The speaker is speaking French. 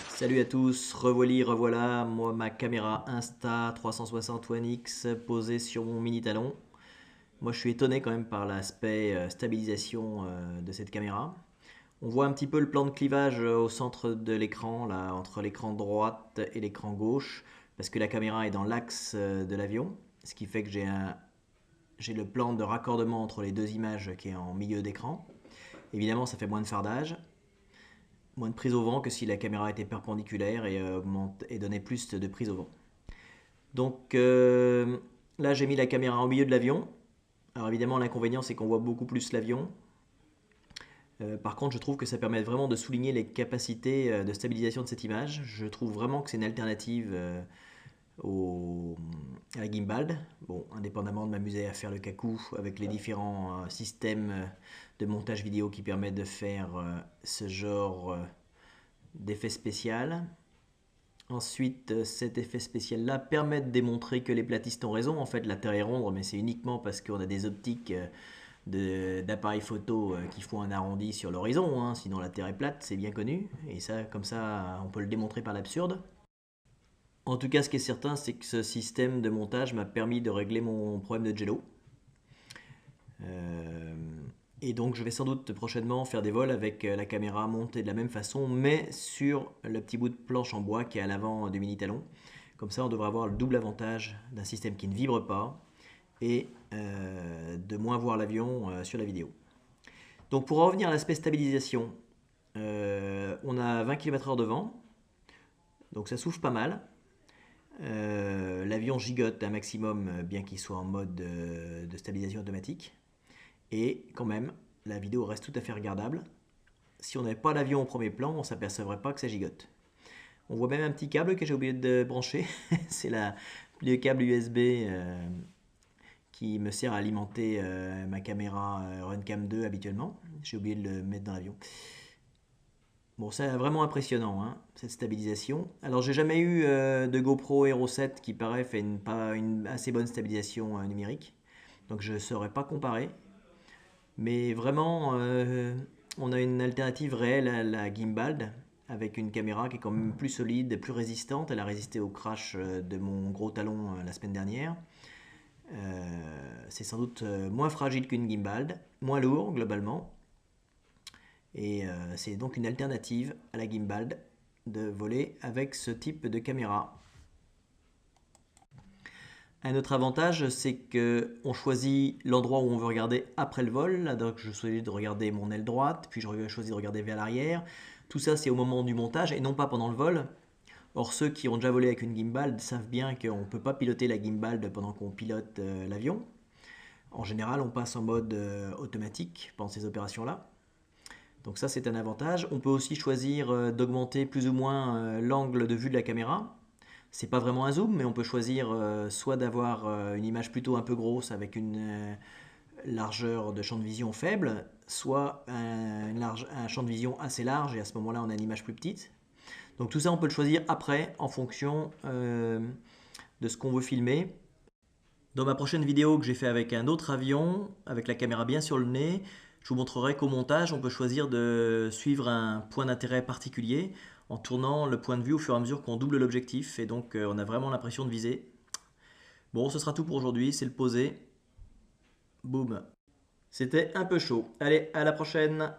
Salut à tous, revoilà, moi ma caméra Insta 360 One X posée sur mon mini talon. Moi je suis étonné quand même par l'aspect stabilisation de cette caméra. On voit un petit peu le plan de clivage au centre de l'écran, là, entre l'écran droite et l'écran gauche, parce que la caméra est dans l'axe de l'avion, ce qui fait que j'ai le plan de raccordement entre les deux images qui est en milieu d'écran. Évidemment ça fait moins de fardage. Moins de prise au vent que si la caméra était perpendiculaire et donnait plus de prise au vent. Donc là j'ai mis la caméra au milieu de l'avion. Alors évidemment l'inconvénient c'est qu'on voit beaucoup plus l'avion. Par contre je trouve que ça permet vraiment de souligner les capacités de stabilisation de cette image. Je trouve vraiment que c'est une alternative à la gimbal. Bon, indépendamment de m'amuser à faire le cacou avec les différents systèmes de montage vidéo qui permettent de faire ce genre d'effet spécial. Ensuite, cet effet spécial-là permet de démontrer que les platistes ont raison. En fait, la Terre est ronde, mais c'est uniquement parce qu'on a des optiques d'appareils photo qui font un arrondi sur l'horizon. Hein. Sinon, la Terre est plate, c'est bien connu. Et ça, comme ça, on peut le démontrer par l'absurde. En tout cas, ce qui est certain, c'est que ce système de montage m'a permis de régler mon problème de jello. Et donc je vais sans doute prochainement faire des vols avec la caméra montée de la même façon, mais sur le petit bout de planche en bois qui est à l'avant du mini talon. Comme ça, on devrait avoir le double avantage d'un système qui ne vibre pas et de moins voir l'avion sur la vidéo. Donc pour en revenir à l'aspect stabilisation, on a 20 km/h de vent, donc ça souffle pas mal. L'avion gigote un maximum, bien qu'il soit en mode de stabilisation automatique. Et quand même, la vidéo reste tout à fait regardable. Si on n'avait pas l'avion au premier plan, on ne s'apercevrait pas que ça gigote. On voit même un petit câble que j'ai oublié de brancher. C'est le câble USB qui me sert à alimenter ma caméra Runcam 2 habituellement. J'ai oublié de le mettre dans l'avion. Bon, c'est vraiment impressionnant, hein, cette stabilisation. Alors, j'ai jamais eu de GoPro Hero 7 qui paraît fait pas une assez bonne stabilisation numérique. Donc, je ne saurais pas comparer. Mais vraiment, on a une alternative réelle à la gimbal avec une caméra qui est quand même plus solide, plus résistante. Elle a résisté au crash de mon gros talon la semaine dernière. C'est sans doute moins fragile qu'une gimbal, moins lourd globalement. Et c'est donc une alternative à la gimbal de voler avec ce type de caméra. Un autre avantage, c'est qu'on choisit l'endroit où on veut regarder après le vol. Là, donc, je choisis de regarder mon aile droite, puis je choisis de regarder vers l'arrière. Tout ça, c'est au moment du montage et non pas pendant le vol. Or, ceux qui ont déjà volé avec une gimbal savent bien qu'on ne peut pas piloter la gimbal pendant qu'on pilote l'avion. En général, on passe en mode automatique pendant ces opérations-là. Donc ça, c'est un avantage. On peut aussi choisir d'augmenter plus ou moins l'angle de vue de la caméra. C'est pas vraiment un zoom, mais on peut choisir soit d'avoir une image plutôt un peu grosse avec une largeur de champ de vision faible, soit un champ de vision assez large et à ce moment-là on a une image plus petite. Donc tout ça on peut le choisir après en fonction de ce qu'on veut filmer. Dans ma prochaine vidéo que j'ai fait avec un autre avion, avec la caméra bien sur le nez, je vous montrerai qu'au montage, on peut choisir de suivre un point d'intérêt particulier en tournant le point de vue au fur et à mesure qu'on double l'objectif et donc on a vraiment l'impression de viser. Bon, ce sera tout pour aujourd'hui, c'est le posé. Boum. C'était un peu chaud. Allez, à la prochaine!